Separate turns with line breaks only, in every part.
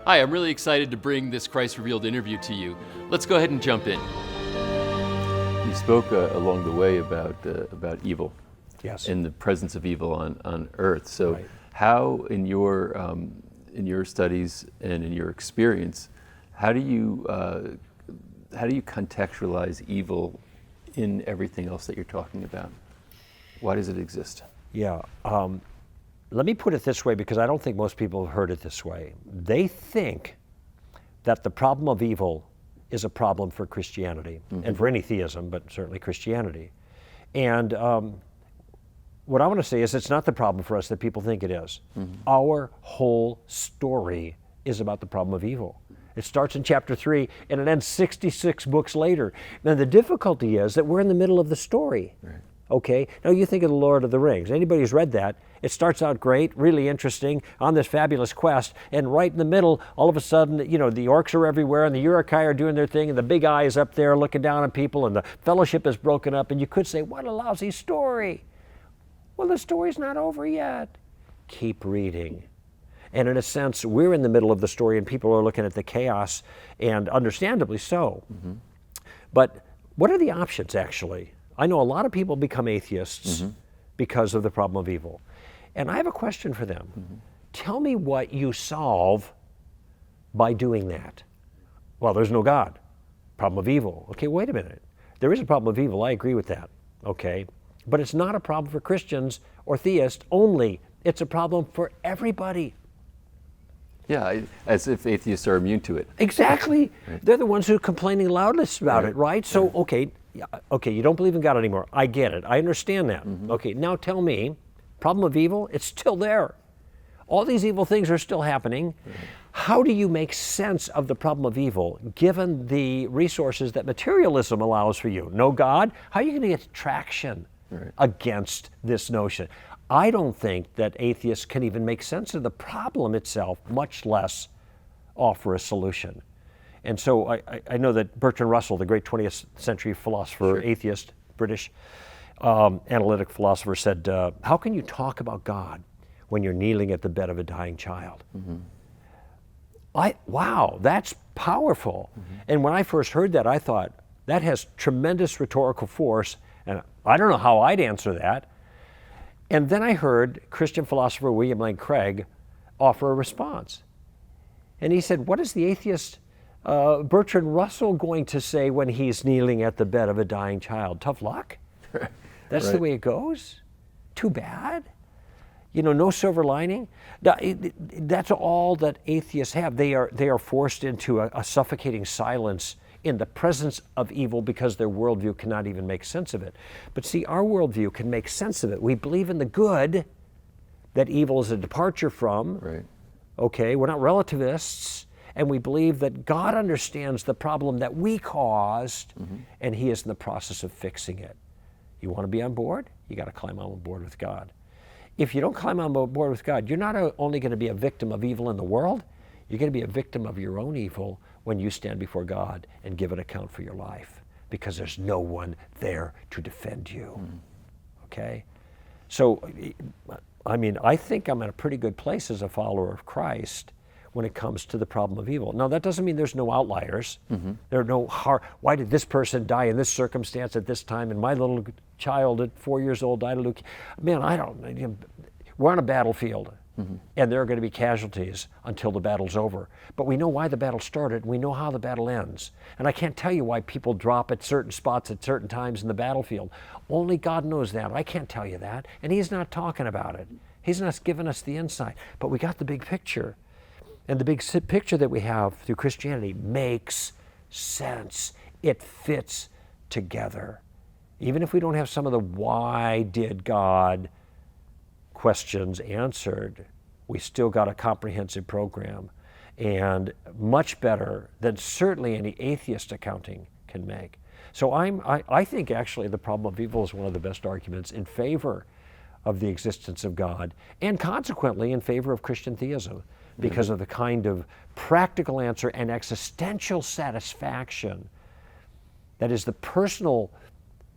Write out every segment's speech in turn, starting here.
Hi, I'm really excited to bring this Christ Revealed interview to you. Let's go ahead and jump in. You spoke along the way about evil.
Yes.
And the presence of evil on earth. So
Right.
how in your studies and in your experience, how do you contextualize evil in everything else that you're talking about? Why does it exist?
Yeah. Let me put it this way, because I don't think most people have heard it this way. They think that the problem of evil is a problem for Christianity, and for any theism, but certainly Christianity. And what I want to say is it's not the problem for us that people think it is. Our whole story is about the problem of evil. It starts in chapter 3 and it ends 66 books later. Now the difficulty is that we're in the middle of the story.
Right.
Okay, now you think of the Lord of the Rings. Anybody who's read that, it starts out great, really interesting, on this fabulous quest, and right in the middle, all of a sudden, the orcs are everywhere, and the Uruk-hai are doing their thing, and the big eye is up there looking down on people, and the fellowship is broken up, and you could say, what a lousy story. Well, the story's not over yet. Keep reading. And in a sense, we're in the middle of the story, and people are looking at the chaos, and understandably so. But what are the options, actually? I know a lot of people become atheists because of the problem of evil. And I have a question for them. Tell me what you solve by doing that. Well, there's no God. Problem of evil. Okay, wait a minute. There is a problem of evil. I agree with that. Okay. But it's not a problem for Christians or theists only. It's a problem for everybody.
Yeah, as if atheists are immune to it.
Exactly.
Right.
They're the ones who are complaining loudest about it, right? So, okay, you don't believe in God anymore. I get it. I understand that. Okay, now tell me, problem of evil, it's still there. All these evil things are still happening. How do you make sense of the problem of evil given the resources that materialism allows for you? No God? How are you going to get traction against this notion? I don't think that atheists can even make sense of the problem itself, much less offer a solution. And so I know that Bertrand Russell, the great 20th century philosopher, atheist, British analytic philosopher, said, how can you talk about God when you're kneeling at the bed of a dying child? Wow, that's powerful. And when I first heard that, I thought, that has tremendous rhetorical force, and I don't know how I'd answer that. And then I heard Christian philosopher William Lane Craig offer a response. And he said, what is the atheist Bertrand Russell going to say when he's kneeling at the bed of a dying child? Tough luck? That's the way it goes? Too bad? No silver lining? That's all that atheists have. They are forced into a suffocating silence in the presence of evil because their worldview cannot even make sense of it. But see, our worldview can make sense of it. We believe in the good that evil is a departure from. Okay, we're not relativists, and we believe that God understands the problem that we caused, and He is in the process of fixing it. You want to be on board? You got to climb on board with God. If you don't climb on board with God, you're not only going to be a victim of evil in the world, you're going to be a victim of your own evil when you stand before God and give an account for your life, because there's no one there to defend you. Okay? So, I think I'm in a pretty good place as a follower of Christ when it comes to the problem of evil. Now, that doesn't mean there's no outliers. There are no why did this person die in this circumstance at this time, and my little child at 4 years old died of leukemia? Man, we're on a battlefield. And there are going to be casualties until the battle's over. But we know why the battle started, and we know how the battle ends. And I can't tell you why people drop at certain spots at certain times in the battlefield. Only God knows that. I can't tell you that. And He's not talking about it. He's not giving us the insight. But we got the big picture. And the big picture that we have through Christianity makes sense. It fits together. Even if we don't have some of the why did God questions answered, we still got a comprehensive program, and much better than certainly any atheist accounting can make. So I think actually the problem of evil is one of the best arguments in favor of the existence of God, and consequently in favor of Christian theism, because of the kind of practical answer and existential satisfaction that is the personal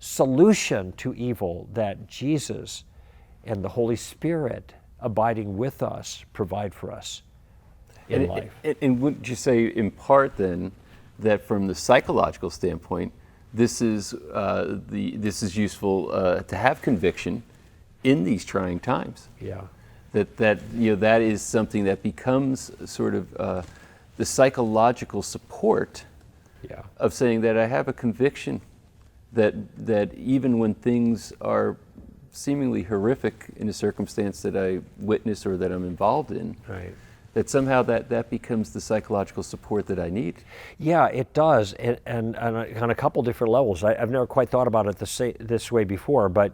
solution to evil that Jesus and the Holy Spirit abiding with us provide for us. in life.
And wouldn't you say, in part, then, that from the psychological standpoint, this is useful to have conviction in these trying times?
Yeah.
That is something that becomes sort of the psychological support of saying that I have a conviction that even when things are seemingly horrific in a circumstance that I witness or that I'm involved in,
right,
that somehow that becomes the psychological support that I need.
Yeah, it does, and on a couple different levels. I've never quite thought about it this way before, but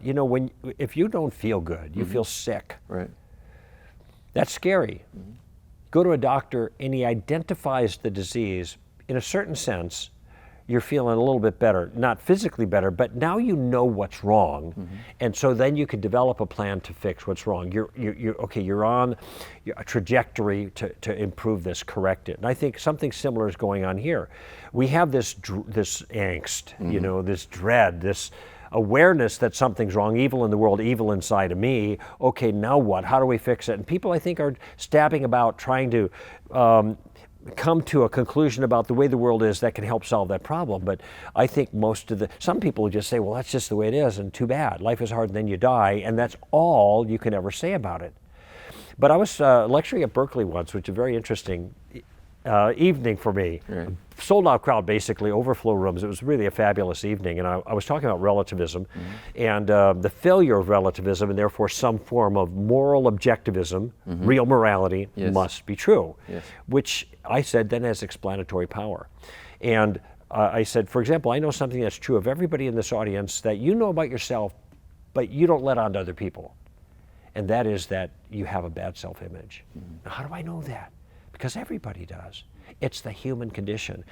if you don't feel good, you feel sick.
Right.
That's scary. Go to a doctor and he identifies the disease. In a certain sense, you're feeling a little bit better, not physically better, but now you know what's wrong, and so then you can develop a plan to fix what's wrong. You're on a trajectory to improve this, correct it. And I think something similar is going on here. We have this angst, this dread, this awareness that something's wrong, evil in the world, evil inside of me. Okay, now what? How do we fix it? And people, I think, are stabbing about trying to come to a conclusion about the way the world is that can help solve that problem. But I think some people just say, well, that's just the way it is, and too bad. Life is hard and then you die, and that's all you can ever say about it. But I was lecturing at Berkeley once, which is a very interesting evening for me.
Right.
Sold out crowd, basically, overflow rooms. It was really a fabulous evening, and I was talking about relativism and the failure of relativism, and therefore some form of moral objectivism, real morality must be true, which I said then has explanatory power. And I said, for example, I know something that's true of everybody in this audience that you know about yourself, but you don't let on to other people, and that is that you have a bad self-image. Now, how do I know that? Because everybody does. It's the human condition.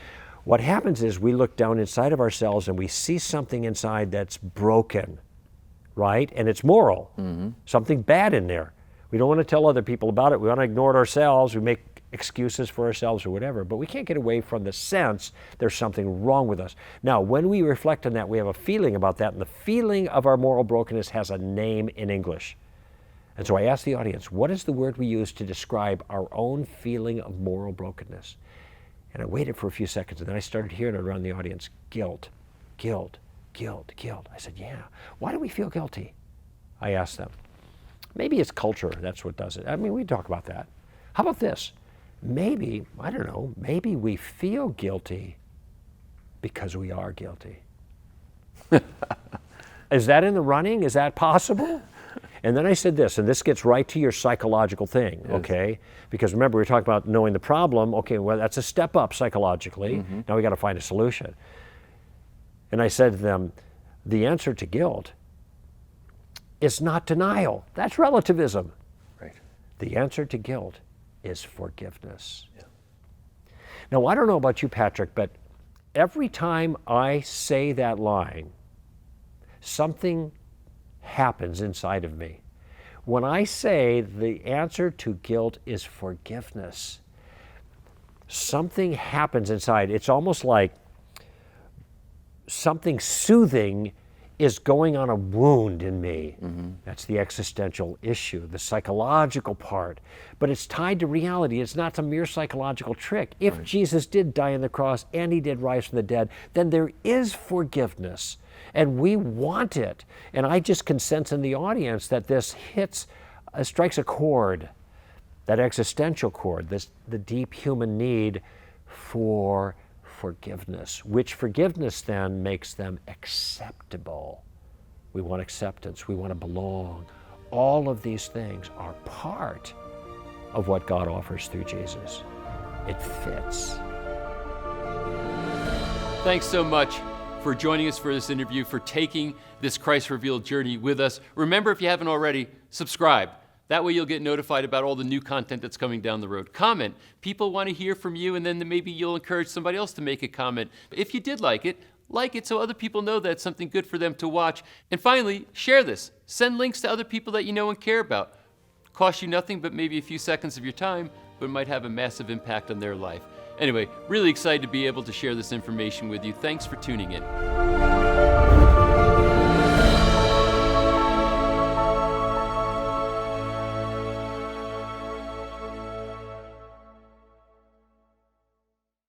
What happens is we look down inside of ourselves and we see something inside that's broken, right? And it's moral, something bad in there. We don't want to tell other people about it. We want to ignore it ourselves. We make excuses for ourselves or whatever, but we can't get away from the sense there's something wrong with us. Now, when we reflect on that, we have a feeling about that, and the feeling of our moral brokenness has a name in English. And so I asked the audience, what is the word we use to describe our own feeling of moral brokenness? And I waited for a few seconds, and then I started hearing it around the audience, guilt, guilt, guilt, guilt. I said, yeah, why do we feel guilty? I asked them. Maybe it's culture, that's what does it. I mean, we talk about that. How about this? Maybe, I don't know, maybe we feel guilty because we are guilty. Is that in the running? Is that possible? And then I said this, and this gets right to your psychological thing, okay? Because remember, we were talking about knowing the problem. Okay, well, that's a step up psychologically. Now we got to find a solution. And I said to them, the answer to guilt is not denial. That's relativism.
Right.
The answer to guilt is forgiveness. Yeah. Now, I don't know about you, Patrick, but every time I say that line, something happens inside of me. When I say the answer to guilt is forgiveness, something happens inside. It's almost like something soothing is going on a wound in me. That's the existential issue, the psychological part. But it's tied to reality. It's not some mere psychological trick. If Jesus did die on the cross and he did rise from the dead, then there is forgiveness. And we want it. And I just can sense in the audience that this strikes a chord, that existential chord, the deep human need for forgiveness, which forgiveness then makes them acceptable. We want acceptance, we want to belong. All of these things are part of what God offers through Jesus. It fits.
Thanks so much for joining us for this interview, for taking this Christ Revealed journey with us. Remember, if you haven't already, subscribe. That way you'll get notified about all the new content that's coming down the road. Comment. People want to hear from you, and then maybe you'll encourage somebody else to make a comment. If you did like it so other people know that it's something good for them to watch. And finally, share this. Send links to other people that you know and care about. Cost you nothing but maybe a few seconds of your time, but it might have a massive impact on their life. Anyway, really excited to be able to share this information with you. Thanks for tuning in.